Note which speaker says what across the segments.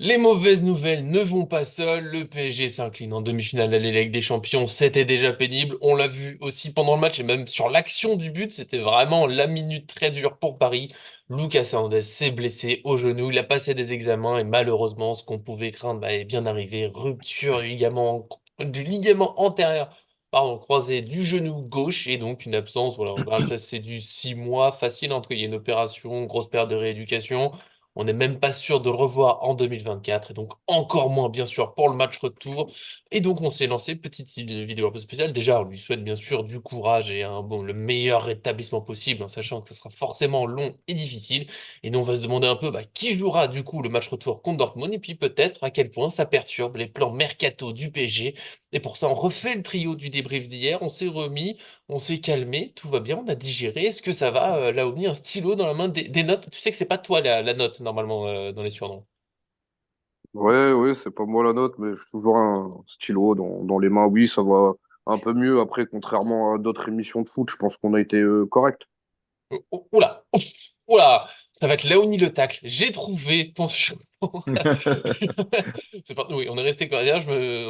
Speaker 1: Les mauvaises nouvelles ne vont pas seules, le PSG s'incline en demi-finale de la Ligue des Champions, c'était déjà pénible, on l'a vu aussi pendant le match et même sur l'action du but, c'était vraiment la minute très dure pour Paris. Lucas Hernandez s'est blessé au genou, il a passé des examens et malheureusement ce qu'on pouvait craindre est bien arrivé, rupture du ligament antérieur, pardon, croisé du genou gauche et donc une absence, voilà, en général ça c'est du 6 mois facile entre il y a une opération, grosse période de rééducation. On n'est même pas sûr de le revoir en 2024 et donc encore moins bien sûr pour le match retour. Et donc on s'est lancé, petite vidéo un peu spéciale. Déjà, on lui souhaite bien sûr du courage et le meilleur rétablissement possible, en sachant que ça sera forcément long et difficile. Et nous on va se demander un peu qui jouera du coup le match retour contre Dortmund et puis peut-être à quel point ça perturbe les plans mercato du PSG. Et pour ça, on refait le trio du débrief d'hier, on s'est remis. On s'est calmé, tout va bien, on a digéré. Est-ce que ça va, Laomi, un stylo dans la main, des notes? Tu sais que c'est pas toi la note normalement dans les surnoms.
Speaker 2: Ouais, ouais, c'est pas moi la note, mais j'ai toujours un stylo dans les mains. Oui, ça va un peu mieux. Après, contrairement à d'autres émissions de foot, je pense qu'on a été correct.
Speaker 1: Oula, ouf, oula, ça va être Laomi le tacle. J'ai trouvé ton surnom. Oui, on est resté correct. D'ailleurs,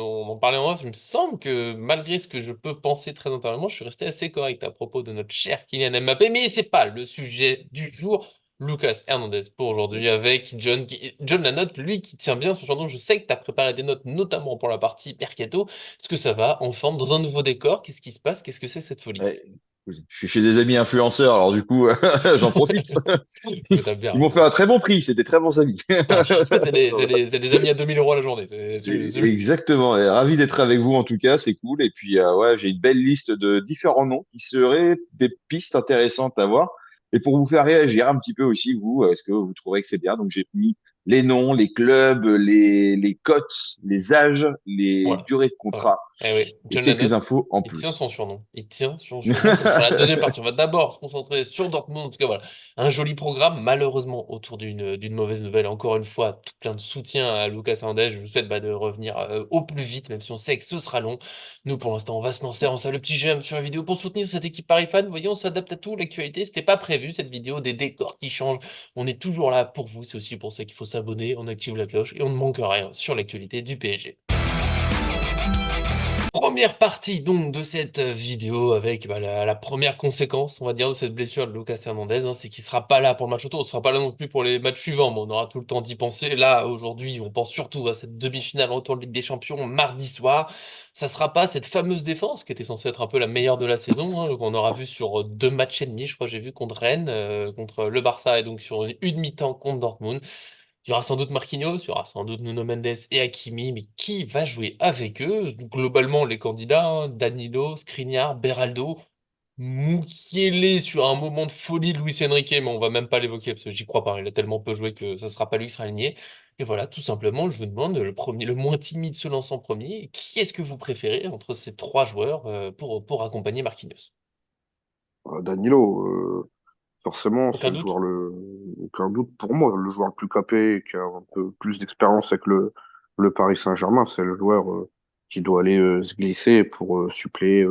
Speaker 1: on en parlait en off. Il me semble que malgré ce que je peux penser très intérieurement, je suis resté assez correct à propos de notre cher Kylian Mbappé. Mais c'est pas le sujet du jour. Lucas Hernandez pour aujourd'hui avec John. John la note, lui qui tient bien son surnom. Je sais que tu as préparé des notes, notamment pour la partie Mercato. Est-ce que ça va en forme dans un nouveau décor? Qu'est-ce qui se passe? Qu'est-ce que c'est cette folie?
Speaker 3: Ouais. Je suis chez des amis influenceurs, alors du coup, j'en profite.
Speaker 1: Mais t'as bien
Speaker 3: Ils m'ont
Speaker 1: raison.
Speaker 3: fait un très bon prix, c'était très bons amis.
Speaker 1: C'est des amis à 2000 € la journée.
Speaker 3: Exactement. Et ravi d'être avec vous en tout cas, c'est cool. Et puis ouais, j'ai une belle liste de différents noms qui seraient des pistes intéressantes à voir. Et pour vous faire réagir un petit peu aussi, vous, est-ce que vous trouvez que c'est bien? Donc j'ai mis les noms, les clubs, les cotes, les âges, les
Speaker 1: Voilà.
Speaker 3: durées de
Speaker 1: Voilà.
Speaker 3: contrat
Speaker 1: Eh oui,
Speaker 3: et
Speaker 1: John
Speaker 3: quelques
Speaker 1: Lanotte,
Speaker 3: infos en
Speaker 1: il tient
Speaker 3: plus.
Speaker 1: son surnom. Il tient son surnom. Ce sera la deuxième partie. On va d'abord se concentrer sur Dortmund. En tout cas, voilà. Un joli programme, malheureusement, autour d'une mauvaise nouvelle. Encore une fois, tout plein de soutien à Lucas Hernandez. Je vous souhaite de revenir au plus vite, même si on sait que ce sera long. Nous, pour l'instant, on va se lancer en ça. Le petit j'aime sur la vidéo pour soutenir cette équipe Paris Fan. Vous voyez, on s'adapte à tout. L'actualité, c'était pas prévu, cette vidéo, des décors qui changent. On est toujours là pour vous. C'est aussi pour ça qu'il faut s'abonner. On active la cloche et on ne manque rien sur l'actualité du PSG. Première partie donc de cette vidéo avec la première conséquence, on va dire, de cette blessure de Lucas Hernandez, hein, c'est qu'il sera pas là pour le match retour, il sera pas là non plus pour les matchs suivants, mais on aura tout le temps d'y penser. Là, aujourd'hui, on pense surtout à cette demi-finale retour de Ligue des Champions mardi soir. Ça sera pas cette fameuse défense qui était censée être un peu la meilleure de la saison, hein, qu'on aura vu sur 2 matchs et demi, je crois, j'ai vu contre Rennes, contre le Barça et donc sur une mi-temps contre Dortmund. Il y aura sans doute Marquinhos, il y aura sans doute Nuno Mendes et Hakimi, mais qui va jouer avec eux? Globalement, les candidats, hein, Danilo, Skriniar, Beraldo, Mukiele sur un moment de folie de Luis Enrique, mais on va même pas l'évoquer parce que j'y crois pas, il a tellement peu joué que ce sera pas lui qui sera aligné. Et voilà, tout simplement, je vous demande, le premier, le moins timide se lance en premier. Qui est-ce que vous préférez entre ces trois joueurs pour accompagner Marquinhos?
Speaker 2: Danilo, forcément, c'est
Speaker 1: Aucun
Speaker 2: le joueur
Speaker 1: doute?
Speaker 2: aucun doute pour moi, le joueur le plus capé, et qui a un peu plus d'expérience avec le Paris Saint-Germain. C'est le joueur qui doit aller se glisser pour suppléer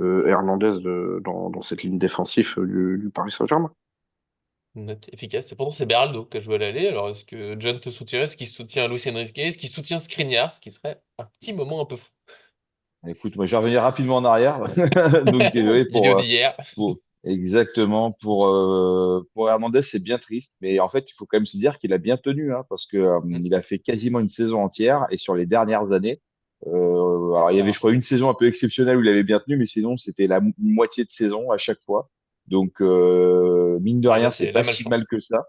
Speaker 2: Hernandez dans cette ligne défensive du Paris Saint-Germain.
Speaker 1: Note efficace. Et pourtant, c'est Beraldo qui a joué à l'aller. Alors, est-ce que John te soutiendrait? Est-ce qu'il soutient Luis Enrique? Est-ce qu'il soutient Skriniar? Ce qui serait un petit moment un peu fou.
Speaker 3: Écoute, moi je vais revenir rapidement en arrière. Donc désolé
Speaker 1: Vidéo d'hier.
Speaker 3: exactement pour Hernandez, c'est bien triste, mais en fait, il faut quand même se dire qu'il a bien tenu, hein, parce que
Speaker 1: Mm.
Speaker 3: il a fait quasiment une saison entière et sur les dernières années, alors il y avait, je
Speaker 1: Alors,
Speaker 3: crois, une saison un peu exceptionnelle où il avait bien tenu, mais sinon c'était la moitié de saison à chaque fois. Donc mine de
Speaker 1: ah, là,
Speaker 3: rien, c'est
Speaker 1: c'est la
Speaker 3: pas si mal
Speaker 1: malchance.
Speaker 3: que ça.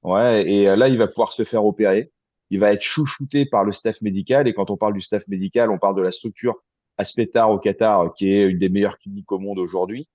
Speaker 3: Ouais, et là, il va pouvoir se faire opérer. Il va être chouchouté par le staff médical. Et quand on parle du staff médical, on parle de la structure Aspetar au Qatar, qui est une des meilleures cliniques au monde aujourd'hui,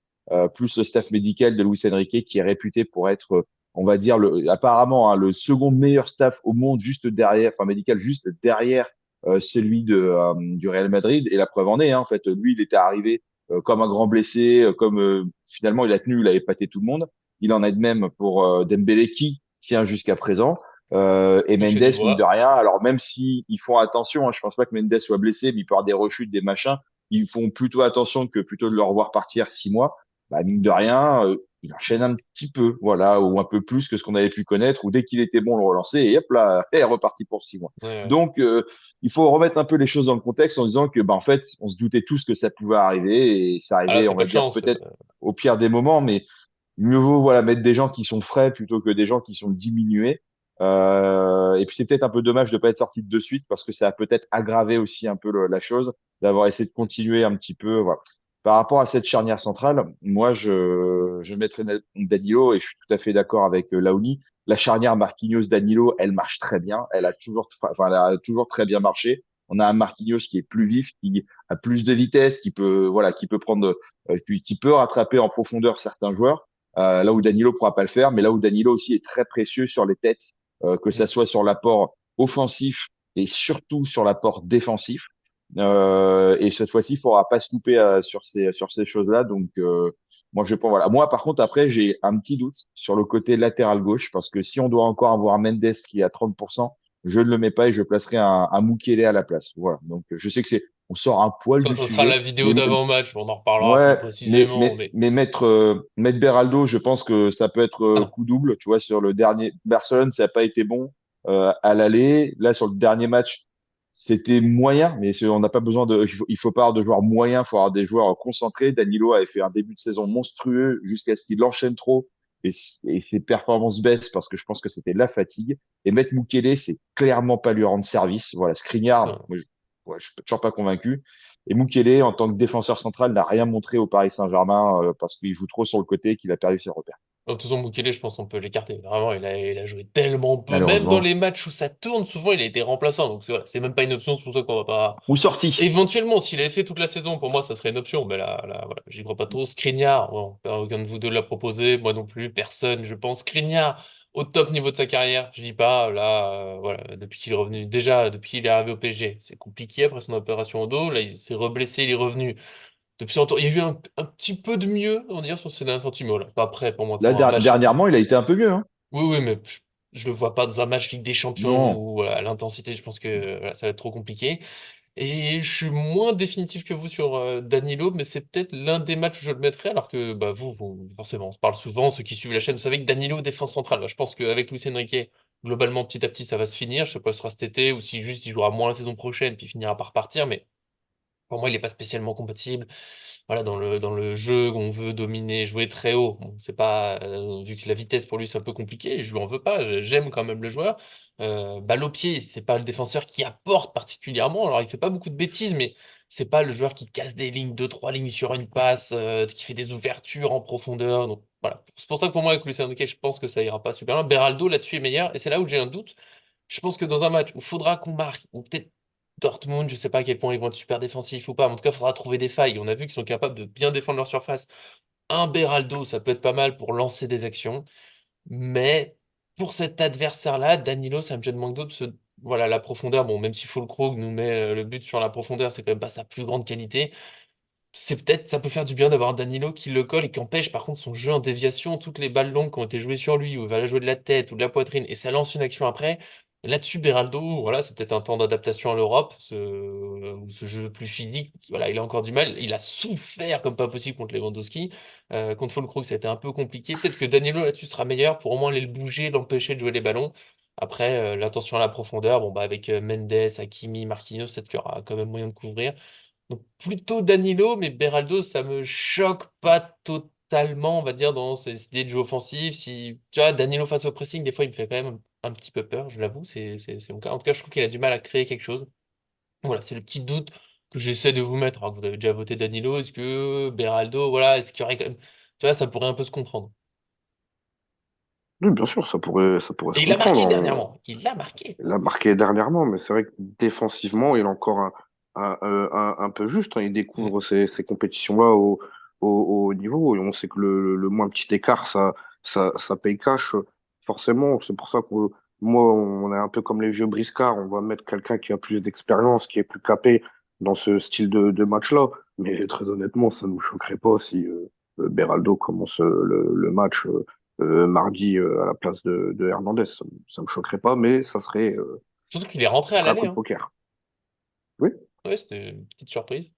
Speaker 3: plus le staff médical de Luis Enrique, qui est réputé pour être, on va dire, apparemment, hein, le second meilleur staff au monde, juste derrière, enfin médical, juste derrière celui du Real Madrid. Et la preuve en est, hein, en fait, lui, il était arrivé comme un grand blessé, comme finalement il a tenu, il a épaté tout le monde. Il en a de même pour Dembélé qui tient jusqu'à présent. Et
Speaker 1: Toucher
Speaker 3: Mendes,
Speaker 1: du
Speaker 3: mine de
Speaker 1: bois.
Speaker 3: rien, alors même si ils font attention, hein, je pense pas que Mendes soit blessé, mais il peut y avoir des rechutes, des machins, ils font plutôt attention que plutôt de le revoir partir 6 mois. Bah, mine de rien, il enchaîne un petit peu, voilà, ou un peu plus que ce qu'on avait pu connaître, ou dès qu'il était bon, on le relançait, et hop là, et reparti pour 6 mois.
Speaker 1: Ouais, ouais.
Speaker 3: Donc, il faut remettre un peu les choses dans le contexte en disant que, bah, en fait, on se doutait tous que ça pouvait arriver, et ça
Speaker 1: Ah là,
Speaker 3: arrivait,
Speaker 1: c'est
Speaker 3: on
Speaker 1: pas
Speaker 3: va
Speaker 1: de
Speaker 3: dire,
Speaker 1: chance.
Speaker 3: peut-être au pire des moments, mais mieux vaut voilà mettre des gens qui sont frais plutôt que des gens qui sont diminués. Et puis c'est peut-être un peu dommage de pas être sorti de suite parce que ça a peut-être aggravé aussi un peu la chose, d'avoir essayé de continuer un petit peu. Voilà. Par rapport à cette charnière centrale, moi je mettrais Danilo et je suis tout à fait d'accord avec Laouni. La charnière Marquinhos-Danilo, elle marche très bien. Elle a toujours très bien marché. On a un Marquinhos qui est plus vif, qui a plus de vitesse, qui peut prendre, qui peut rattraper en profondeur certains joueurs. Là où Danilo pourra pas le faire, mais là où Danilo aussi est très précieux sur les têtes, que ça
Speaker 1: Mm.
Speaker 3: soit sur l'apport offensif et surtout sur l'apport défensif. Et cette fois-ci, il faudra pas se louper sur ces choses-là. Donc, moi, je pense, voilà. Moi, par contre, après, j'ai un petit doute sur le côté latéral gauche parce que si on doit encore avoir Mendes qui est à 30%, je ne le mets pas et je placerai un Mukele à la place. Voilà. Donc, je sais que on sort un poil du
Speaker 1: Ça sera la
Speaker 3: sujet,
Speaker 1: vidéo d'avant-match. On en reparlera plus
Speaker 3: ouais,
Speaker 1: précisément. Mais
Speaker 3: mais mettre Beraldo, je pense que ça peut être
Speaker 1: ah non.
Speaker 3: coup double. Tu vois, sur le dernier Barcelone, ça n'a pas été bon à l'aller. Là, sur le dernier match, c'était moyen, mais on n'a pas besoin de. Il faut pas avoir de joueurs moyens, il faut avoir des joueurs concentrés. Danilo avait fait un début de saison monstrueux jusqu'à ce qu'il enchaîne trop et ses performances baissent parce que je pense que c'était la fatigue. Et mettre Mukele, c'est clairement pas lui rendre service. Voilà, Skriniar,
Speaker 1: Non.
Speaker 3: ouais, je suis toujours pas convaincu. Et Mukele, en tant que défenseur central, n'a rien montré au Paris Saint-Germain parce qu'il joue trop sur le côté et qu'il a perdu ses repères.
Speaker 1: De toute façon, Mukele, je pense qu'on peut l'écarter. Vraiment, il a joué tellement peu. Même dans
Speaker 3: Malheureusement.
Speaker 1: les matchs où ça tourne, souvent, il a été remplaçant. Donc, voilà, c'est même pas une option. C'est pour ça qu'on va pas.
Speaker 3: Ou sorti.
Speaker 1: Éventuellement, s'il avait fait toute la saison, pour moi, ça serait une option. Mais là voilà, j'y crois pas trop. Skriniar, bon, aucun de vous deux l'a proposé. Moi non plus, personne. Je pense Skriniar, au top niveau de sa carrière. Je dis pas, là, voilà, depuis qu'il est revenu. Déjà, depuis qu'il est arrivé au PSG, c'est compliqué après son opération au dos. Là, il s'est reblessé, il est revenu. Depuis son retour, il y a eu un petit peu de mieux, on va dire, sur ces derniers centimètres. Là. Pas prêt pour moi de
Speaker 3: Là,
Speaker 1: faire un match.
Speaker 3: dernièrement, il a été un peu mieux. Hein.
Speaker 1: Oui, oui, mais je le vois pas dans un match Ligue des Champions
Speaker 3: Non.
Speaker 1: où voilà, l'intensité, je pense que voilà, ça va être trop compliqué. Et je suis moins définitif que vous sur Danilo, mais c'est peut-être l'un des matchs où je le mettrai, alors que bah, forcément, on se parle souvent, ceux qui suivent la chaîne, vous savez que Danilo, défense centrale, bah, je pense qu'avec Luis Enrique, globalement, petit à petit, ça va se finir. Je sais pas si ce sera cet été ou si juste il jouera moins la saison prochaine, puis il finira par partir, mais pour moi, il n'est pas spécialement compatible. Voilà, dans le jeu, on veut dominer, jouer très haut. Bon, c'est pas, vu que la vitesse pour lui c'est un peu compliqué, je lui en veux pas. J'aime quand même le joueur. Balle au pied, c'est pas le défenseur qui apporte particulièrement. Alors il fait pas beaucoup de bêtises, mais c'est pas le joueur qui casse des lignes, deux, trois lignes sur une passe, qui fait des ouvertures en profondeur. Donc voilà, c'est pour ça que pour moi avec Lucien Riquet, je pense que ça ira pas super bien. Beraldo là-dessus est meilleur, et c'est là où j'ai un doute. Je pense que dans un match où il faudra qu'on marque, ou peut-être Dortmund, je sais pas à quel point ils vont être super défensifs ou pas, mais en tout cas, il faudra trouver des failles. On a vu qu'ils sont capables de bien défendre leur surface. Un Beraldo, ça peut être pas mal pour lancer des actions, mais pour cet adversaire-là, Danilo, ça me gêne moins que d'autres, parce que voilà, la profondeur, bon, même si Füllkrug nous met le but sur la profondeur, c'est quand même pas sa plus grande qualité. C'est peut-être, ça peut faire du bien d'avoir un Danilo qui le colle et qui empêche par contre son jeu en déviation, toutes les balles longues qui ont été jouées sur lui, où il va la jouer de la tête ou de la poitrine, et ça lance une action après. Là-dessus, Beraldo, voilà, c'est peut-être un temps d'adaptation à l'Europe, ou ce jeu plus physique, voilà, il a encore du mal. Il a souffert comme pas possible contre Lewandowski. Contre Füllkrug, ça a été un peu compliqué. Peut-être que Danilo là-dessus sera meilleur pour au moins aller le bouger, l'empêcher de jouer les ballons. Après, l'attention à la profondeur, bon, bah, avec Mendes, Hakimi, Marquinhos, peut-être qu'il y aura quand même moyen de couvrir. Donc plutôt Danilo, mais Beraldo, ça me choque pas totalement, on va dire, dans ses idées de jeu offensif. Si tu vois, Danilo face au pressing, des fois, il me fait quand même un petit peu peur, je l'avoue, c'est mon cas. En tout cas, je trouve qu'il a du mal à créer quelque chose. Voilà, c'est le petit doute que j'essaie de vous mettre. Alors que vous avez déjà voté Danilo, est-ce que Beraldo, voilà, est-ce qu'il y aurait quand même. Tu vois, ça pourrait un peu se comprendre.
Speaker 2: Oui, bien sûr, ça pourrait
Speaker 1: Et
Speaker 2: se
Speaker 1: il a marqué
Speaker 2: comprendre.
Speaker 1: dernièrement. Il l'a marqué.
Speaker 2: Il a marqué dernièrement, mais c'est vrai que défensivement, il est encore un peu juste. Hein. Il
Speaker 1: Mm.
Speaker 2: découvre ces compétitions-là au niveau. Et on sait que le moins petit écart, ça paye cash, forcément. C'est pour ça que moi, on est un peu comme les vieux briscards. On va mettre quelqu'un qui a plus d'expérience, qui est plus capé dans ce style de match-là. Mais très honnêtement, ça ne nous choquerait pas si Beraldo commence le match. Mardi à la place de Hernandez. Ça me choquerait pas, mais
Speaker 1: Surtout qu'il est rentré
Speaker 2: ça
Speaker 1: à
Speaker 2: serait un
Speaker 1: l'aller,
Speaker 2: coup de
Speaker 1: hein.
Speaker 2: poker. Oui,
Speaker 1: Ouais, c'était une petite surprise.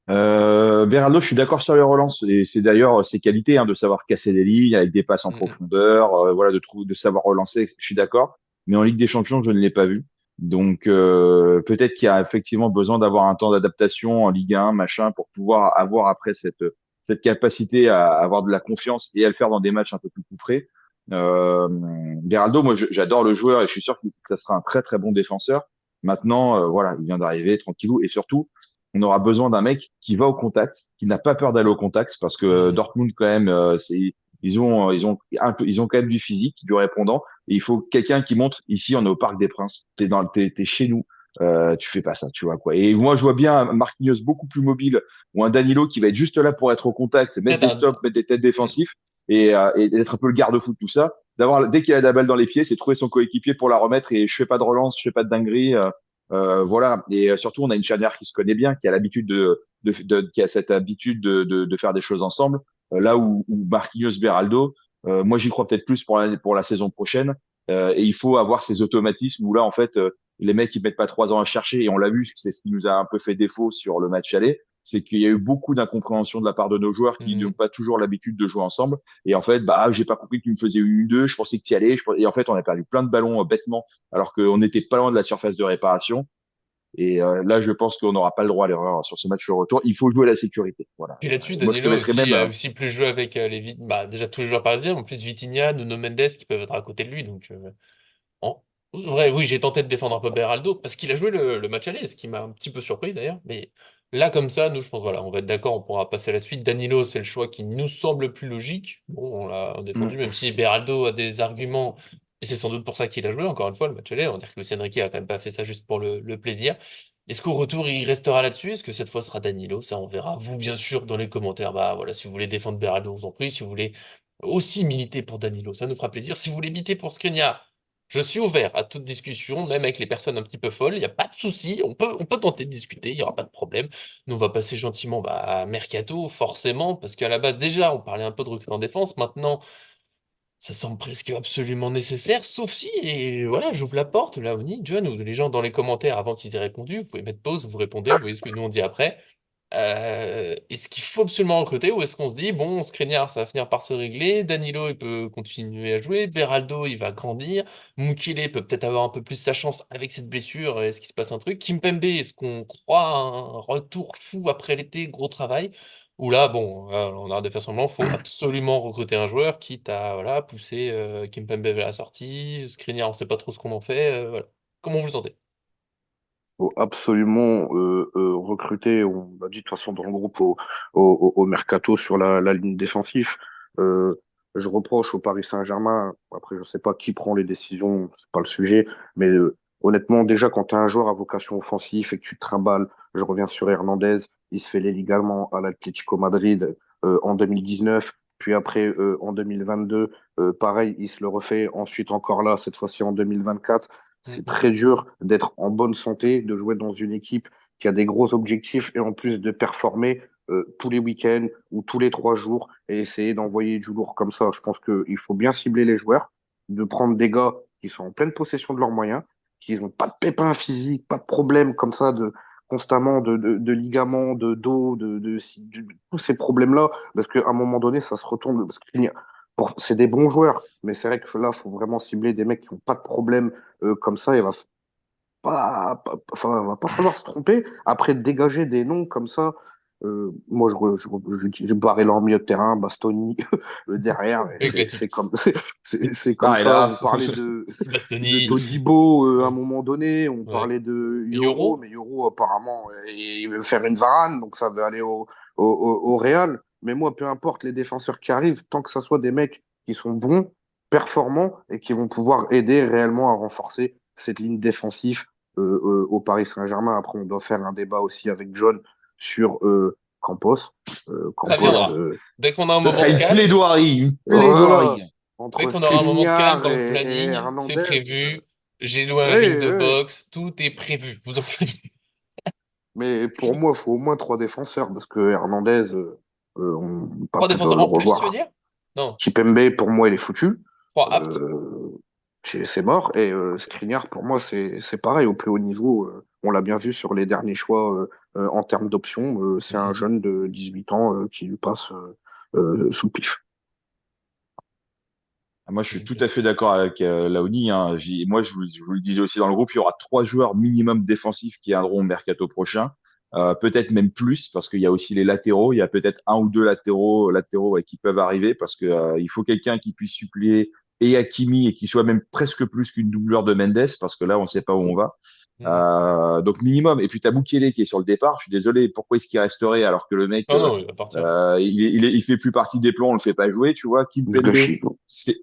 Speaker 3: Beraldo, je suis d'accord sur les relances. Et c'est d'ailleurs ses qualités, hein, de savoir casser des lignes avec des passes en
Speaker 1: Mm,
Speaker 3: profondeur, voilà, de savoir relancer. Je suis d'accord. Mais en Ligue des Champions, je ne l'ai pas vu. Donc peut-être qu'il y a effectivement besoin d'avoir un temps d'adaptation en Ligue 1, machin, pour pouvoir avoir après cette capacité à avoir de la confiance et à le faire dans des matchs un peu plus couperés. Euh, Beraldo, moi, j'adore le joueur et je suis sûr que ça sera un très très bon défenseur. Maintenant, voilà, il vient d'arriver tranquillou et surtout on aura besoin d'un mec qui va au contact, qui n'a pas peur d'aller au contact, parce que
Speaker 1: mm.
Speaker 3: Dortmund quand même, ils ont quand même du physique, du répondant, et il faut quelqu'un qui montre. Ici, on est au Parc des Princes, t'es chez nous, tu fais pas ça, tu vois quoi. Et moi, je vois bien un Marquinhos beaucoup plus mobile ou un Danilo qui va être juste là pour être au contact, mettre
Speaker 1: Peut-être
Speaker 3: des stops, mettre des têtes
Speaker 1: mm.
Speaker 3: défensifs et d'être un peu le garde-fou de tout ça. D'avoir dès qu'il a la balle dans les pieds, c'est trouver son coéquipier pour la remettre et je fais pas de relance, je fais pas de dinguerie. Voilà. Et surtout, on a une charnière qui se connaît bien, qui a l'habitude qui a cette habitude de faire des choses ensemble. Là où Marquinhos Beraldo, moi j'y crois peut-être plus pour la saison prochaine. Et il faut avoir ces automatismes où là, en fait, les mecs ils mettent pas 3 ans à chercher. Et on l'a vu, c'est ce qui nous a un peu fait défaut sur le match aller, c'est qu'il y a eu beaucoup d'incompréhension de la part de nos joueurs qui n'ont
Speaker 1: Mm.
Speaker 3: pas toujours l'habitude de jouer ensemble. Et en fait, bah, j'ai pas compris que tu me faisais une 2, je pensais que tu y allais. Et en fait, on a perdu plein de ballons bêtement alors qu'on n'était pas loin de la surface de réparation. Et là, je pense qu'on n'aura pas le droit à l'erreur sur ce match retour. Il faut jouer la sécurité. Voilà.
Speaker 1: Puis là-dessus,
Speaker 3: Moi, je te
Speaker 1: Danilo
Speaker 3: mettrais
Speaker 1: aussi
Speaker 3: même.
Speaker 1: a aussi plus joué avec bah, déjà tous les joueurs parisiens, en plus Vitinha, Nuno Mendes qui peuvent être à côté de lui. Donc, en vrai, oui, j'ai tenté de défendre un peu Beraldo parce qu'il a joué le match aller, ce qui m'a un petit peu surpris d'ailleurs. Mais là, comme ça, nous, je pense, voilà, on va être d'accord, on pourra passer à la suite. Danilo, c'est le choix qui nous semble plus logique. Bon, on l'a défendu, même si Beraldo a des arguments, et c'est sans doute pour ça qu'il a joué, encore une fois, le match aller. On va dire que Luis Enrique a quand même pas fait ça juste pour le plaisir. Est-ce qu'au retour, il restera là-dessus? Est-ce que cette fois sera Danilo? Ça, on verra. Vous, bien sûr, dans les commentaires, bah voilà, si vous voulez défendre Beraldo, on vous en prie. Si vous voulez aussi militer pour Danilo, ça nous fera plaisir. Si vous voulez militer pour Skriniar, je suis ouvert à toute discussion, même avec les personnes un petit peu folles. Il n'y a pas de souci. On peut tenter de discuter. Il n'y aura pas de problème. Nous, on va passer gentiment bah, à Mercato, forcément, parce qu'à la base, déjà, on parlait un peu de recrutement en défense. Maintenant, ça semble presque absolument nécessaire, sauf si, et voilà, j'ouvre la porte, là, Oni, John, ou les gens dans les commentaires avant qu'ils aient répondu. Vous pouvez mettre pause, vous répondez, vous voyez ce que nous on dit après. Est-ce qu'il faut absolument recruter ou est-ce qu'on se dit, bon, Skriniar, ça va finir par se régler, Danilo, il peut continuer à jouer, Beraldo, il va grandir, Mukele peut peut-être avoir un peu plus sa chance avec cette blessure, est-ce qu'il se passe un truc? Kimpembe, est-ce qu'on croit à un retour fou après l'été, gros travail? Ou là, bon, on arrête de faire semblant, faut absolument recruter un joueur, quitte à voilà, pousser Kimpembe vers la sortie, Skriniar, on sait pas trop ce qu'on en fait, voilà. Comment vous le sentez?
Speaker 2: Faut absolument recruter, on l'a dit de toute façon dans le groupe au mercato sur la ligne défensive. Euh, je reproche au Paris Saint-Germain, après je sais pas qui prend les décisions, c'est pas le sujet, mais honnêtement déjà quand tu as un joueur à vocation offensive et que tu te trimbales, je reviens sur Hernandez, il se fait les ligaments à l'Atlético Madrid en 2019, puis après en 2022, pareil, il se le refait ensuite encore là, cette fois-ci en 2024. C'est
Speaker 1: Mhm.
Speaker 2: très dur d'être en bonne santé, de jouer dans une équipe qui a des gros objectifs et en plus de performer tous les week-ends ou tous les 3 jours et essayer d'envoyer du lourd comme ça. Je pense qu'il faut bien cibler les joueurs, de prendre des gars qui sont en pleine possession de leurs moyens, qui n'ont pas de pépins physiques, pas de problèmes comme ça de constamment de ligaments, de dos, tous ces problèmes-là, parce qu'à un moment donné, ça se retourne. Parce que c'est des bons joueurs, mais c'est vrai que là, il faut vraiment cibler des mecs qui n'ont pas de problème comme ça, il va enfin, va pas falloir se tromper. Après, dégager des noms comme ça, moi, je Barella en milieu de terrain, Bastoni derrière,
Speaker 1: Oui, classique.
Speaker 2: c'est comme
Speaker 3: Ah, et
Speaker 2: ça. On
Speaker 3: là,
Speaker 2: parlait de
Speaker 1: Bastoni,
Speaker 2: Todibo à un
Speaker 1: ouais.
Speaker 2: moment donné, on
Speaker 1: Ouais.
Speaker 2: parlait de Euro,
Speaker 1: Euro?
Speaker 2: mais Euro, apparemment, il veut faire une Varane, donc ça veut aller au Real. Mais moi, peu importe les défenseurs qui arrivent, tant que ça soit des mecs qui sont bons, performants et qui vont pouvoir aider réellement à renforcer cette ligne défensive au Paris Saint-Germain. Après, on doit faire un débat aussi avec John sur Campos.
Speaker 1: Ça
Speaker 2: Campos,
Speaker 1: viendra. Dès qu'on a un
Speaker 3: ça
Speaker 1: moment
Speaker 3: sera
Speaker 1: de
Speaker 3: une
Speaker 1: calme,
Speaker 3: plaidoirie, une
Speaker 2: voilà,
Speaker 3: plaidoirie.
Speaker 1: dès
Speaker 2: entre
Speaker 1: qu'on aura un moment de calme
Speaker 2: Skriniar
Speaker 1: dans le
Speaker 2: et
Speaker 1: planning, c'est
Speaker 2: Hernandez,
Speaker 1: prévu. J'ai loué un
Speaker 2: oui,
Speaker 1: ring de
Speaker 2: oui.
Speaker 1: boxe, tout est prévu. Vous en faites
Speaker 2: Mais pour moi, il faut au moins 3 défenseurs parce que Hernandez, on n'a pas
Speaker 1: trois
Speaker 2: pu
Speaker 1: défenseurs
Speaker 2: le
Speaker 1: en plus, tu veux
Speaker 2: revoir.
Speaker 1: dire? Non,
Speaker 2: Kipembe, pour moi, il est foutu.
Speaker 1: trois aptes.
Speaker 2: Euh, c'est mort. Et Skriniar, pour moi, c'est pareil. Au plus haut niveau, on l'a bien vu sur les derniers choix en termes d'options, c'est un jeune de 18 ans qui lui passe sous le pif.
Speaker 3: Moi, je suis tout
Speaker 1: Ok.
Speaker 3: à fait d'accord avec Laoni, hein. Moi, je vous le disais aussi dans le groupe, il y aura 3 joueurs minimum défensifs qui viendront au mercato prochain. Peut-être même plus, parce qu'il y a aussi les latéraux. Il y a peut-être un ou deux latéraux ouais, qui peuvent arriver, parce que il faut quelqu'un qui puisse suppléer et Hakimi et qui soit même presque plus qu'une doubleur de Mendes, parce que là, on ne sait pas où on va.
Speaker 1: Mhm.
Speaker 3: Donc minimum. Et puis t'as Mukele qui est sur le départ. Je suis désolé. Pourquoi est-ce qu'il resterait alors que le mec,
Speaker 1: Ah non, il va partir.
Speaker 3: il fait plus partie des plans, on le fait pas jouer, tu vois.
Speaker 2: Du
Speaker 3: Kimpembe,
Speaker 2: gâchis.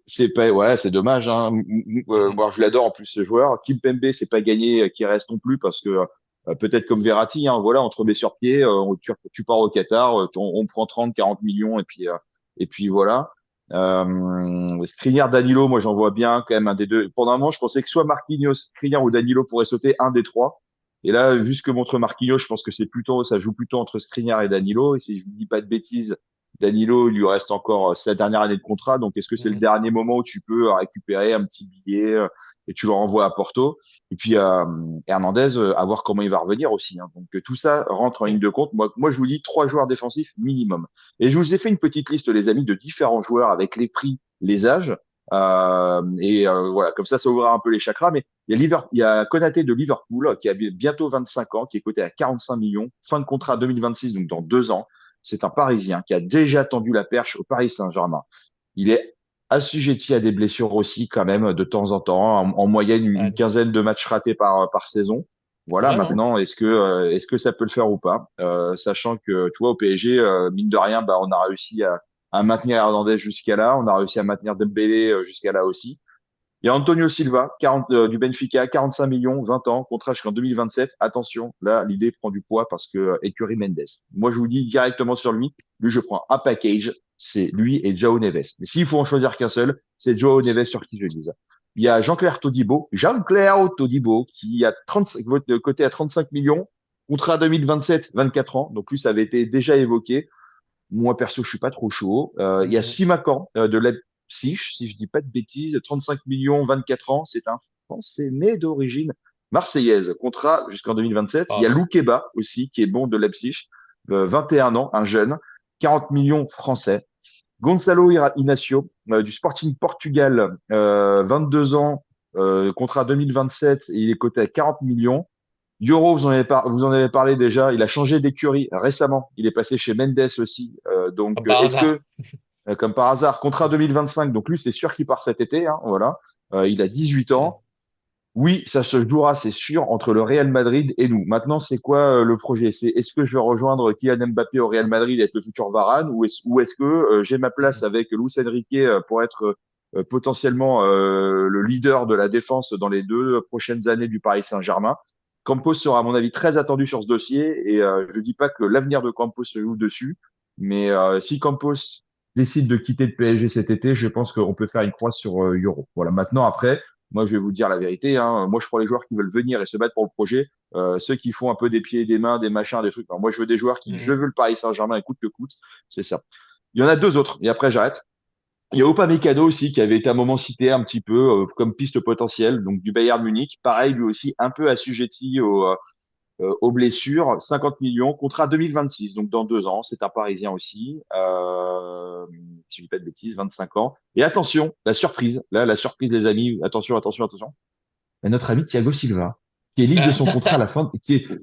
Speaker 3: c'est pas, ouais, c'est dommage. Hein.
Speaker 1: Mhm.
Speaker 3: Moi, je l'adore en plus ce joueur. Kimpembe, c'est pas gagné qu'il reste non plus parce que peut-être comme Verratti, hein, voilà, on te remet sur pied, tu pars au Qatar, on prend 30, 40 millions et puis voilà. Skriniar, Danilo, moi j'en vois bien quand même un des deux. Pendant un moment, je pensais que soit Marquinhos, Skriniar ou Danilo pourraient sauter un des trois. Et là, vu ce que montre Marquinhos, je pense que ça joue plutôt entre Skriniar et Danilo. Et si je ne dis pas de bêtises, Danilo, il lui reste encore sa dernière année de contrat. Donc, est-ce que c'est le
Speaker 1: Mhm.
Speaker 3: dernier moment où tu peux récupérer un petit billet et tu le renvoies à Porto? Et puis, Hernandez, à voir comment il va revenir aussi. Hein. Donc, tout ça rentre en ligne
Speaker 1: Ouais.
Speaker 3: de compte. Moi, je vous dis 3 joueurs défensifs minimum. Et je vous ai fait une petite liste, les amis, de différents joueurs avec les prix, les âges. Voilà, comme ça ouvrira un peu les chakras. Mais il y a Konaté de Liverpool qui a bientôt 25 ans, qui est coté à 45 millions, fin de contrat 2026, donc dans 2 ans. C'est un Parisien qui a déjà tendu la perche au Paris Saint-Germain. Il est assujetti à des blessures aussi quand même de temps en temps, en moyenne une
Speaker 1: Ouais.
Speaker 3: quinzaine de matchs ratés par saison.
Speaker 1: Quand
Speaker 3: Voilà,
Speaker 1: même, hein.
Speaker 3: maintenant, est-ce que ça peut le faire ou pas? Sachant que, tu vois, au PSG, mine de rien, bah, on a réussi à maintenir Hernandez jusqu'à là, on a réussi à maintenir Dembélé jusqu'à là aussi. Il y a Antonio Silva, 40, du Benfica, 45 millions, 20 ans, contrat jusqu'en 2027. Attention, là, l'idée prend du poids parce que Écurie Mendes. Moi, je vous dis directement sur lui, je prends un package, c'est lui et Joao Neves. Mais s'il faut en choisir qu'un seul, c'est Joao Neves sur qui je mise. Il y a Jean-Claire Todibo, qui a 35, côté à 35 millions, contrat 2027, 24 ans. Donc lui, ça avait été déjà évoqué. Moi, perso, je suis pas trop chaud. Il y a
Speaker 1: Mhm.
Speaker 3: Simakan de Leipzig, si je dis pas de bêtises, 35 millions, 24 ans. C'est un Français né d'origine marseillaise. Contrat jusqu'en 2027. Il y a
Speaker 1: Pardon.
Speaker 3: Loukeba aussi, qui est bon de Leipzig, 21 ans, un jeune, 40 millions français. Gonçalo Inacio du Sporting Portugal, 22 ans, contrat 2027, et il est coté à 40 millions. Yoro, vous en avez parlé déjà. Il a changé d'écurie récemment. Il est passé chez Mendes aussi.
Speaker 1: Comme par
Speaker 3: Est-ce que,
Speaker 1: hasard.
Speaker 3: comme par hasard, contrat 2025, donc lui, c'est sûr qu'il part cet été. Hein, voilà. Il a 18
Speaker 1: Mhm.
Speaker 3: ans. Oui, ça se jouera, c'est sûr, entre le Real Madrid et nous. Maintenant, c'est quoi le projet? C'est est-ce que je vais rejoindre Kylian Mbappé au Real Madrid et être le futur Varane, ou est-ce que j'ai ma place
Speaker 1: Mhm.
Speaker 3: avec Luis Enrique pour être potentiellement le leader de la défense dans les 2 prochaines années du Paris Saint-Germain? Campos sera, à mon avis, très attendu sur ce dossier et je dis pas que l'avenir de Campos se joue dessus, mais si Campos décide de quitter le PSG cet été, je pense qu'on peut faire une croix sur Euro. Voilà. Maintenant, après. Moi, je vais vous dire la vérité. Hein. Moi, je prends les joueurs qui veulent venir et se battre pour le projet. Ceux qui font un peu des pieds et des mains, des machins, des trucs. Alors, moi, je veux des joueurs je
Speaker 1: Mhm.
Speaker 3: veux le Paris Saint-Germain, coûte que coûte. C'est ça. Il y en a 2 autres. Et après, j'arrête. Il y a Upamecano aussi, qui avait été à un moment cité un petit peu comme piste potentielle, donc du Bayern Munich. Pareil, lui aussi, un peu assujetti aux blessures. 50 millions, contrat 2026, donc dans 2 ans. C'est un Parisien aussi. Si je dis pas de bêtises, 25 ans. Et attention, la surprise. Là, la surprise, les amis. Attention, attention, attention notre ami Thiago Silva, qui est libre de son contrat à la fin,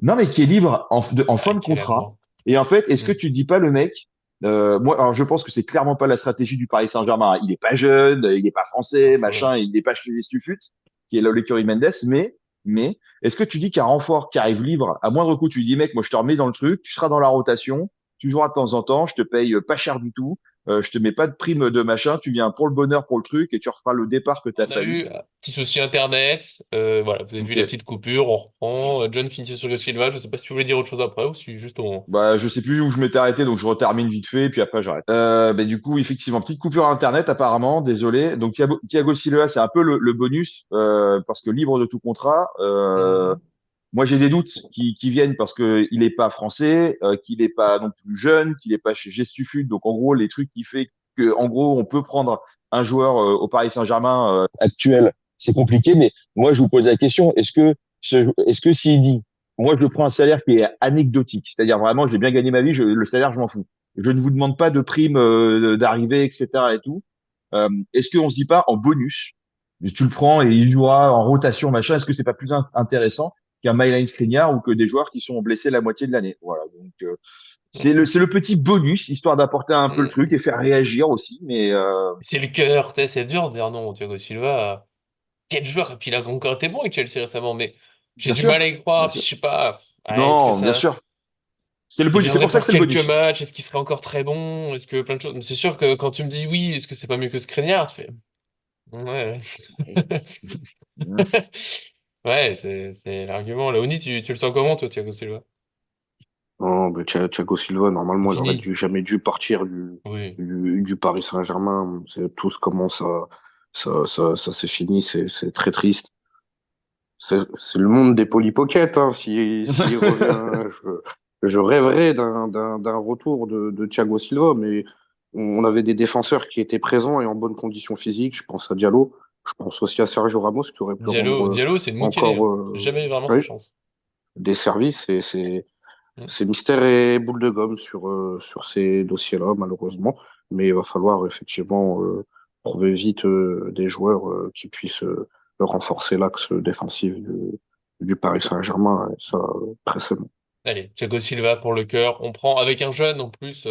Speaker 3: non mais qui est libre en fin
Speaker 1: Ah,
Speaker 3: de
Speaker 1: quel
Speaker 3: contrat.
Speaker 1: amour.
Speaker 3: Et en fait, est-ce que
Speaker 1: Mhm.
Speaker 3: tu dis pas le mec, moi, alors je pense que c'est clairement pas la stratégie du Paris Saint-Germain. Hein. Il est pas jeune, il est pas
Speaker 1: Pas
Speaker 3: français,
Speaker 1: faux.
Speaker 3: machin, il est pas chez les Stufut, qui est l'écurie Mendes, mais est-ce que tu dis qu'un renfort qui arrive libre, à moindre coût, tu lui dis mec, moi je te remets dans le truc, tu seras dans la rotation, tu joueras de temps en temps, je te paye pas cher du tout, je te mets pas de prime de machin, tu viens pour le bonheur, pour le truc, et tu referas le départ que t'as
Speaker 1: On a
Speaker 3: pas eu.
Speaker 1: eu un petit souci internet. Voilà, vous avez vu
Speaker 3: Ok.
Speaker 1: la petite coupure. On reprend. John finissait sur le Silva. Je sais pas si tu voulais dire autre chose après ou si juste on.
Speaker 3: Bah, je sais plus où je m'étais arrêté, donc je retermine vite fait, et puis après j'arrête. Bah, du coup, effectivement, petite coupure internet apparemment, désolé. Donc Thiago Silva, c'est un peu le bonus, parce que libre de tout contrat.
Speaker 1: Mhm.
Speaker 3: Moi, j'ai des doutes qui viennent parce que il est pas français, qu'il est pas non plus jeune, qu'il est pas chez Gestufut. Donc en gros, les trucs qui fait que, en gros, on peut prendre un joueur au Paris Saint-Germain actuel, c'est compliqué. Mais moi, je vous pose la question est-ce que s'il dit Moi, je prends un salaire qui est anecdotique. C'est-à-dire vraiment, j'ai bien gagné ma vie, le salaire, je m'en fous. Je ne vous demande pas de prime d'arrivée, etc. et tout. Est-ce qu'on se dit pas en bonus, tu le prends et il jouera en rotation, machin, est-ce que c'est pas plus intéressant qu'un Myline Skriniar ou que des joueurs qui sont blessés la moitié de l'année? Voilà. Donc, c'est le petit bonus, histoire d'apporter un peu le truc et faire réagir aussi. Mais
Speaker 1: C'est le cœur, c'est dur de dire non, Thiago Silva. Quel joueur, et puis il a encore été bon avec Chelsea récemment, mais j'ai
Speaker 3: bien
Speaker 1: du mal
Speaker 3: sûr,
Speaker 1: à y
Speaker 3: bien
Speaker 1: croire, puis
Speaker 3: sûr.
Speaker 1: je sais pas, est-ce que
Speaker 3: Non, bien
Speaker 1: ça.
Speaker 3: sûr. C'est le
Speaker 1: Il
Speaker 3: bonus. C'est
Speaker 1: viendrait
Speaker 3: pour ça
Speaker 1: pour
Speaker 3: que c'est le
Speaker 1: quelques
Speaker 3: bonus.
Speaker 1: matchs, est-ce qu'il serait encore très bon? Est-ce que plein de choses. Mais c'est sûr que quand tu me dis oui, est-ce que c'est pas mieux que Skriniar, tu fais. Ouais, ouais. Ouais, c'est l'argument. Léonie, tu le sens comment, toi, Thiago Silva?
Speaker 2: Non, mais Thiago Silva,
Speaker 1: C'est
Speaker 2: normalement, il aurait
Speaker 1: fini.
Speaker 2: jamais dû partir
Speaker 1: Oui.
Speaker 2: du Paris Saint-Germain. C'est tout comment ça s'est fini. C'est très triste. C'est le monde des polypockets, hein. S'il revient, je rêverais d'un retour de Thiago Silva, mais on avait des défenseurs qui étaient présents et en bonne condition physique. Je pense à Diallo. Je pense aussi à Sergio Ramos qui aurait pu rendre
Speaker 1: Diallo, c'est une Mukele,
Speaker 2: encore
Speaker 1: hein. Jamais eu vraiment sa
Speaker 2: oui,
Speaker 1: chance.
Speaker 2: des services. Et
Speaker 1: Mm.
Speaker 2: c'est mystère et boule de gomme sur ces dossiers-là, malheureusement. Mais il va falloir effectivement trouver vite des joueurs qui puissent renforcer l'axe défensif du Paris Saint-Germain. Et ça, précédemment.
Speaker 1: Allez, Thiago Silva pour le cœur. On prend avec un jeune en plus.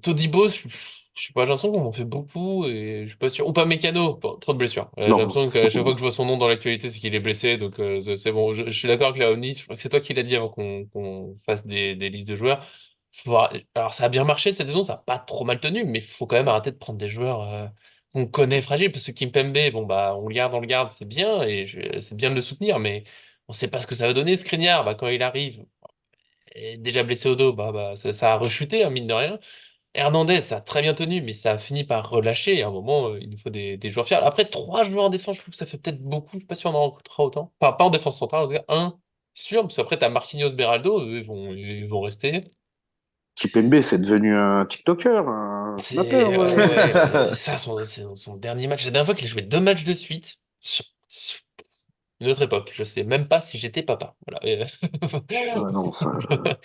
Speaker 1: Todibo, je sais pas, j'ai l'impression qu'on en fait beaucoup et je suis pas sûr. Ou pas Mécano, trop de blessures. J'ai
Speaker 2: Non,
Speaker 1: l'impression qu'à chaque fois que je vois son nom dans l'actualité, c'est qu'il est blessé. Donc c'est bon. Je suis d'accord avec Léonie. Je crois que c'est toi qui l'as dit avant qu'on fasse des listes de joueurs. Alors ça a bien marché cette saison, ça a pas trop mal tenu, mais il faut quand même arrêter de prendre des joueurs qu'on connaît fragiles. Parce que Kimpembe, bon bah on le garde, c'est bien et c'est bien de le soutenir, mais on sait pas ce que ça va donner. Skriniar, bah, quand il arrive, est déjà blessé au dos, bah ça a rechuté, hein, mine de rien. Hernandez, ça a très bien tenu, mais ça a fini par relâcher. Et à un moment, il nous faut des joueurs fiables. Après, trois joueurs en défense, je trouve que ça fait peut-être beaucoup. Je suis pas sûr on en rencontrera autant. Enfin, pas en défense centrale, en tout cas, un sûr, parce qu'après, t'as Marquinhos, Beraldo, eux, ils vont rester.
Speaker 2: Kipembe, c'est devenu un TikToker, un
Speaker 1: C'est
Speaker 2: snapper.
Speaker 1: ouais, ça, c'est son dernier match. La dernière fois qu'il a joué deux matchs de suite, une autre époque. Je sais même pas si j'étais papa. Voilà.
Speaker 2: Ouais, non, ça va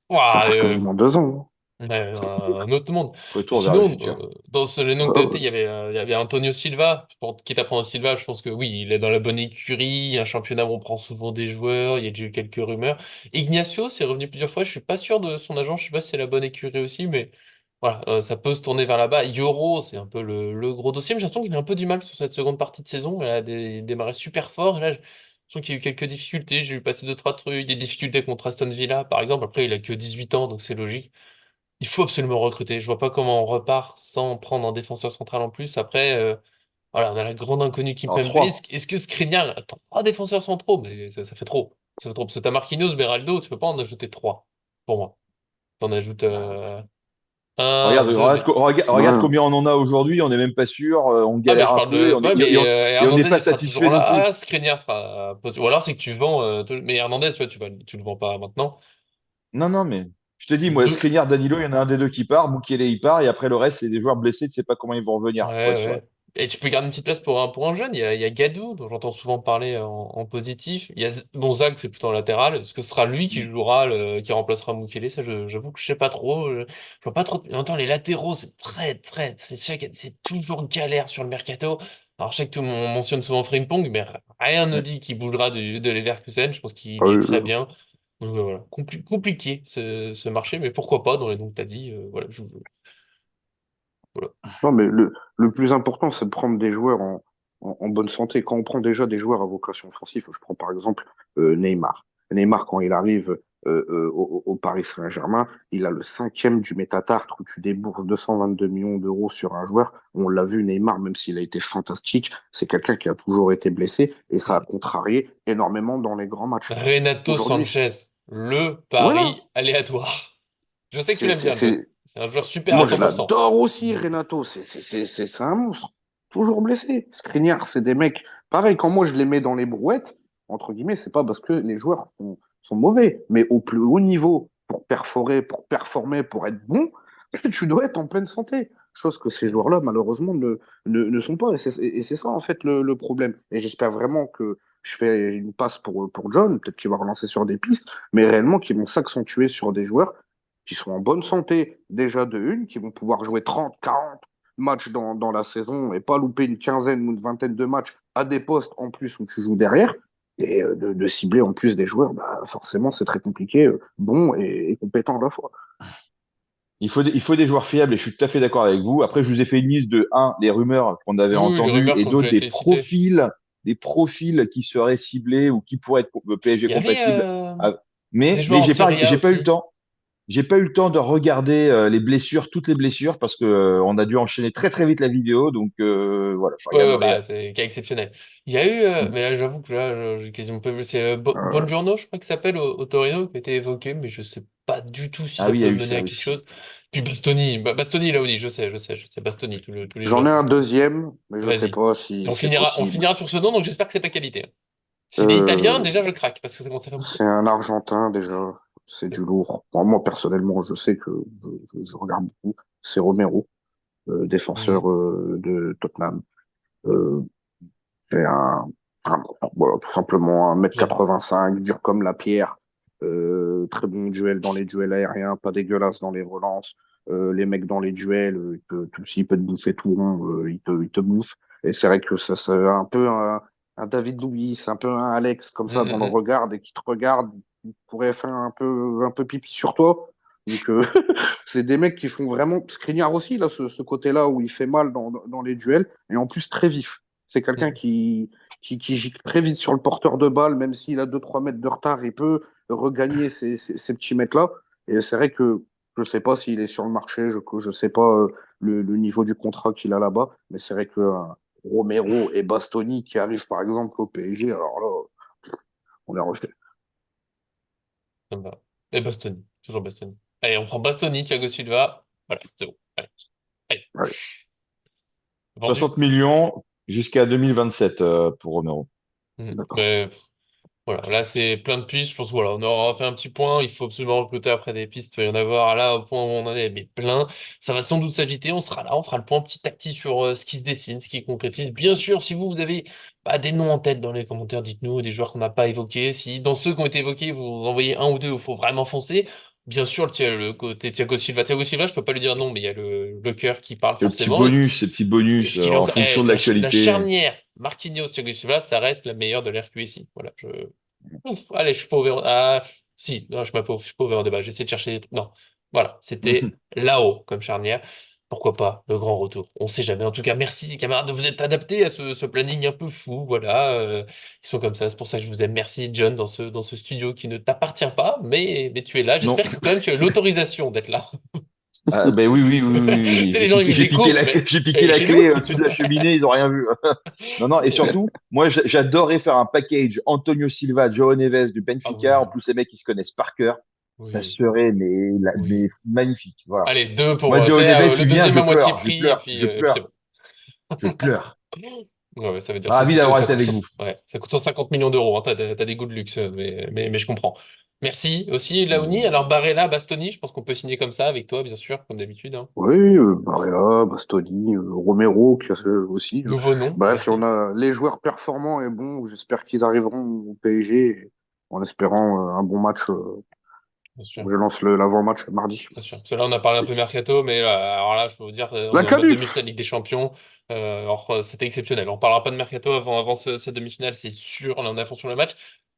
Speaker 1: Ouah,
Speaker 2: faire quasiment 2 ans.
Speaker 1: ouais, un autre monde.
Speaker 3: Retour vers le
Speaker 1: Sinon,
Speaker 3: futur.
Speaker 1: dans les noms que tu as
Speaker 2: Hein.
Speaker 1: notés, il y avait Antonio Silva. Quitte à prendre Silva, je pense que oui, il est dans la bonne écurie. Un championnat où on prend souvent des joueurs. Il y a déjà eu quelques rumeurs. Ignacio, c'est revenu plusieurs fois. Je suis pas sûr de son agent. Je sais pas si c'est la bonne écurie aussi, mais voilà, ça peut se tourner vers là-bas. Yoro, c'est un peu le gros dossier. Mais j'ai l'impression qu'il a un peu du mal sur cette seconde partie de saison. Il a démarré super fort. Et là, j'ai l'impression qu'il y a eu quelques difficultés. J'ai vu passer deux, trois trucs. Des difficultés contre Aston Villa, par exemple. Après, il a que 18 ans, donc c'est logique. Il faut absolument recruter. Je vois pas comment on repart sans prendre un défenseur central en plus. Après, voilà, on a la grande inconnue
Speaker 3: Alors,
Speaker 1: Kimpembe. Est-ce,
Speaker 3: 3.
Speaker 1: est-ce que Skriniar, trois défenseurs centraux, mais ça fait trop. Ça fait trop. Parce que t'as Marquinhos, Beraldo, tu peux pas en ajouter trois, pour moi. T'en ajoutes un,
Speaker 3: Regarde,
Speaker 1: deux,
Speaker 3: regarde,
Speaker 1: mais.
Speaker 3: regarde
Speaker 2: Ouais.
Speaker 3: combien on en a aujourd'hui, on n'est même pas sûr, on
Speaker 1: Ah, mais
Speaker 3: galère
Speaker 1: je
Speaker 3: un
Speaker 1: parle
Speaker 3: peu et
Speaker 1: de.
Speaker 3: on
Speaker 1: Ouais, mais
Speaker 3: et on n'est
Speaker 1: Hernandez,
Speaker 3: pas
Speaker 1: il sera toujours
Speaker 3: satisfait non plus.
Speaker 1: là. Skriniar sera. Ou alors, c'est que tu vends. Mais Hernandez, tu le vends pas maintenant.
Speaker 3: Non, non, mais je te dis, moi,
Speaker 1: Deux.
Speaker 3: Skriniar, Danilo, il y en a un des deux qui part, Mukele, il part, et après le reste, c'est des joueurs blessés, tu sais pas comment ils vont
Speaker 1: Ouais,
Speaker 3: revenir, pour être sûr.
Speaker 1: ouais. Et tu peux garder une petite place pour un jeune. Il y a Gadou, dont j'entends souvent parler en positif. Il y a bon, Zag, c'est plutôt en latéral. Est-ce que ce sera lui qui
Speaker 3: Mm.
Speaker 1: jouera, qui remplacera Mukele? Ça, j'avoue que je sais pas trop. Je vois pas trop. En même temps, les latéraux, c'est très, très. C'est toujours galère sur le mercato. Alors, je sais que tout le monde mentionne souvent Frimpong, mais rien ne
Speaker 3: Ouais.
Speaker 1: dit qu'il bougera de Leverkusen. Je pense qu'il
Speaker 2: Ah
Speaker 1: y
Speaker 2: oui,
Speaker 1: est très bien. Donc, voilà. Compliqué ce marché, mais pourquoi pas dans les noms que tu as dit. Voilà, voilà.
Speaker 2: non, mais le plus important, c'est de prendre des joueurs en bonne santé. Quand on prend déjà des joueurs à vocation offensive, je prends par exemple Neymar. Neymar, quand il arrive au Paris Saint-Germain, il a le cinquième du métatartre où tu débourses 222 millions d'euros sur un joueur. On l'a vu, Neymar, même s'il a été fantastique, c'est quelqu'un qui a toujours été blessé et ça a contrarié énormément dans les grands matchs.
Speaker 1: Renato
Speaker 2: Aujourd'hui,
Speaker 1: Sanchez, le
Speaker 2: voilà,
Speaker 1: pari aléatoire. Je sais que tu
Speaker 2: c'est,
Speaker 1: l'aimes
Speaker 2: c'est,
Speaker 1: bien, le jeune.
Speaker 2: c'est,
Speaker 1: C'est un joueur super à
Speaker 2: moi, je
Speaker 1: 100%.
Speaker 2: l'adore aussi, Renato. C'est un monstre. Toujours blessé. Skriniar, c'est des mecs. Pareil, quand moi je les mets dans les brouettes, entre guillemets, c'est pas parce que les joueurs sont mauvais, mais au plus haut niveau, pour perforer, pour performer, pour être bon, tu dois être en pleine santé. Chose que ces joueurs-là, malheureusement, ne sont pas. Et c'est ça, en fait, le problème. Et j'espère vraiment que je fais une passe pour John, peut-être qu'il va relancer sur des pistes, mais réellement qui vont s'accentuer sur des joueurs qui sont en bonne santé déjà de une, qui vont pouvoir jouer 30, 40 matchs dans la saison et pas louper une quinzaine ou une vingtaine de matchs à des postes en plus où tu joues derrière. Et de cibler en plus des joueurs, bah, forcément, c'est très compliqué, bons et compétents à la fois.
Speaker 3: Il faut des joueurs fiables et je suis tout à fait d'accord avec vous. Après, je vous ai fait une liste de, un, les rumeurs qu'on avait
Speaker 1: Oui, oui, les
Speaker 3: entendues
Speaker 1: rumeurs
Speaker 3: et
Speaker 1: qui ont
Speaker 3: d'autres,
Speaker 1: déjà été citées.
Speaker 3: des profils qui seraient ciblés ou qui pourraient être PSG
Speaker 1: Il y avait
Speaker 3: compatibles. Ah,
Speaker 1: des
Speaker 3: Mais
Speaker 1: joueurs en Serie A
Speaker 3: j'ai pas eu le
Speaker 1: aussi.
Speaker 3: temps. J'ai pas eu le temps de regarder les blessures, toutes les blessures, parce que on a dû enchaîner très très vite la vidéo. Donc voilà, je
Speaker 1: Ouais, ouais,
Speaker 3: regarderai.
Speaker 1: bah, c'est cas exceptionnel. Il y a eu,
Speaker 3: Mm.
Speaker 1: mais là, j'avoue que là, j'ai quasiment pas vu, c'est
Speaker 2: Euh,
Speaker 1: Buongiorno, je crois qu'il s'appelle, au Torino, qui a été évoqué, mais je sais pas du tout si
Speaker 3: Ah
Speaker 1: ça
Speaker 3: oui, il y a
Speaker 1: peut
Speaker 3: eu
Speaker 1: mener
Speaker 3: ça
Speaker 1: à quelque chose.
Speaker 3: aussi.
Speaker 1: Puis Bastoni, Bastoni, là, oui, je sais, Bastoni, tous les
Speaker 2: J'en
Speaker 1: joueurs
Speaker 2: ai un
Speaker 1: sont.
Speaker 2: deuxième, mais je sais
Speaker 1: Vas-y.
Speaker 2: pas
Speaker 1: Et
Speaker 2: si c'est
Speaker 1: on
Speaker 2: possible.
Speaker 1: finira sur ce nom, donc j'espère que c'est pas qualité, hein. S'il est italien,
Speaker 2: Euh,
Speaker 1: déjà, je craque, parce que ça commence à faire beaucoup.
Speaker 2: c'est un Argentin déjà, c'est du lourd. Moi, personnellement, je sais que je regarde beaucoup. C'est Romero,
Speaker 1: Mhm.
Speaker 2: défenseur de Tottenham. Euh, c'est voilà, tout simplement un mètre
Speaker 1: J'adore.
Speaker 2: 85, dur comme la pierre. Très bon duel dans les duels aériens, pas dégueulasse dans les relances. Les mecs dans les duels, s'il peut te bouffer tout rond, il te bouffe. Et c'est vrai que ça c'est un peu un David Louis, un peu un Alex comme ça dans le
Speaker 1: Mhm,
Speaker 2: regard et qui te regarde, il pourrait faire un peu pipi sur toi. Donc c'est des mecs qui font vraiment Skriniar aussi là, ce côté-là où il fait mal dans les duels et en plus très vif. C'est quelqu'un
Speaker 1: mhm.
Speaker 2: qui gicle très vite sur le porteur de balle, même s'il a 2 3 mètres de retard, il peut regagner ces petits mètres-là. Et c'est vrai que je ne sais pas s'il est sur le marché, je ne sais pas le niveau du contrat qu'il a là-bas, mais c'est vrai que Romero et Bastoni qui arrivent par exemple au PSG, alors là, on les refait.
Speaker 1: Ça me va. Et Bastoni, toujours Bastoni. Allez, on prend Bastoni, Thiago Silva. Voilà, c'est bon. Allez, allez.
Speaker 2: Ouais,
Speaker 1: vendu?
Speaker 3: 60 millions jusqu'à 2027 pour Romero.
Speaker 1: Mhm.
Speaker 2: d'accord.
Speaker 1: Mais voilà, là c'est plein de pistes. Je pense voilà, on aura fait un petit point. Il faut absolument recruter après des pistes. Il va y en avoir là au point où on en est, mais plein. Ça va sans doute s'agiter. On sera là, on fera le point petit à petit sur ce qui se dessine, ce qui concrétise. Bien sûr, si vous avez des noms en tête dans les commentaires, dites-nous des joueurs qu'on n'a pas évoqués. Si dans ceux qui ont été évoqués, vous en envoyez un ou deux où il faut vraiment foncer. Bien sûr, le côté Thiago Silva. Thiago Silva, je peux pas lui dire non, mais il y a le cœur qui parle
Speaker 3: Le petit
Speaker 1: forcément.
Speaker 3: bonus, ces petits bonus
Speaker 1: Est-ce qu'il est
Speaker 3: en
Speaker 1: encore.
Speaker 3: fonction de
Speaker 1: La
Speaker 3: l'actualité.
Speaker 1: charnière Marquinhos Thiago Silva, ça reste la meilleure de l'RQSI. Voilà, Ouf, allez, je suis pas ouvert. Ah, si, non, je suis pas ouvert au débat. J'essaie de chercher des trucs. Non. Voilà, c'était là-haut comme charnière. Pourquoi pas, le grand retour. On sait jamais. En tout cas, merci les camarades de vous être adaptés à ce planning un peu fou. Voilà, ils sont comme ça. C'est pour ça que je vous aime. Merci, John, dans ce studio qui ne t'appartient pas, mais tu es là.
Speaker 3: Non.
Speaker 1: J'espère que quand même tu as l'autorisation d'être là.
Speaker 3: Ah, ben oui, oui, oui, oui,
Speaker 1: Tu
Speaker 3: oui.
Speaker 1: sais, les gens, ils me découvrent, mais
Speaker 3: J'ai piqué
Speaker 1: et
Speaker 3: la
Speaker 1: chez nous?
Speaker 3: clé au-dessus de la cheminée, ils ont rien vu. Non, non, et surtout, moi, j'adorerais faire un package Antonio Silva, João Neves du
Speaker 1: Ah
Speaker 3: Benfica. En
Speaker 1: oui,
Speaker 3: plus, ces mecs, ils se connaissent par cœur. Ça
Speaker 1: oui,
Speaker 3: serait, mais
Speaker 1: oui.
Speaker 3: magnifique. Voilà.
Speaker 1: Allez, deux pour,
Speaker 3: Moi,
Speaker 1: tu
Speaker 3: João
Speaker 1: sais,
Speaker 3: Neves,
Speaker 1: le
Speaker 3: il vient,
Speaker 1: deuxième
Speaker 3: je
Speaker 1: à moitié
Speaker 3: pleure,
Speaker 1: prix,
Speaker 3: je
Speaker 1: et puis c'est
Speaker 3: pleure,
Speaker 1: bon.
Speaker 3: je pleure.
Speaker 1: Ouais, ouais, ça veut dire
Speaker 3: Ravi d'avoir
Speaker 1: ça
Speaker 3: été
Speaker 1: coûte
Speaker 3: avec vous.
Speaker 1: ouais, ça coûte 150 millions d'euros, hein. T'as des goûts de luxe, mais je comprends. Merci aussi, Laouni. Alors, Barella, Bastoni, je pense qu'on peut signer comme ça avec toi, bien sûr, comme d'habitude, hein.
Speaker 2: Oui, Barella, Bastoni, Romero, aussi.
Speaker 1: Nouveau nom,
Speaker 2: Bref, si on
Speaker 1: merci.
Speaker 2: a les joueurs performants et bons, j'espère qu'ils arriveront au PSG en espérant un bon match.
Speaker 1: Bien sûr,
Speaker 2: Je lance l'avant-match mardi.
Speaker 1: bien sûr. Parce que là, on a parlé un peu
Speaker 2: Chic.
Speaker 1: mercato, mais alors là, je peux vous dire, on
Speaker 2: La
Speaker 1: est en mode
Speaker 2: canif!
Speaker 1: demi-finale Ligue des Champions. Alors, c'était exceptionnel. On parlera pas de mercato avant cette demi-finale, c'est sûr. Là, on est à fond sur le match.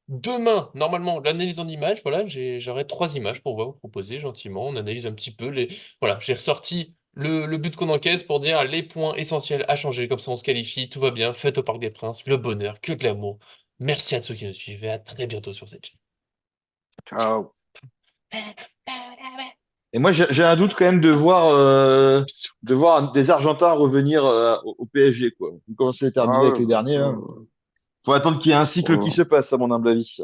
Speaker 1: Demain, normalement, l'analyse en images, voilà, j'aurai 3 images pour vous proposer gentiment. On analyse un petit peu les. Voilà, j'ai ressorti le but qu'on encaisse pour dire les points essentiels à changer. Comme ça, on se qualifie, tout va bien. Fête au Parc des Princes, le bonheur, que de l'amour. Merci à ceux qui nous suivent et à très bientôt sur cette
Speaker 2: Ciao.
Speaker 1: chaîne.
Speaker 3: Et moi, j'ai un doute quand même de voir des Argentins revenir au PSG, quoi. Vous commencez à
Speaker 2: Ah
Speaker 3: terminer avec
Speaker 2: ouais,
Speaker 3: les
Speaker 2: bah,
Speaker 3: derniers, hein. Faut attendre qu'il y ait un cycle qui se passe, à mon humble avis.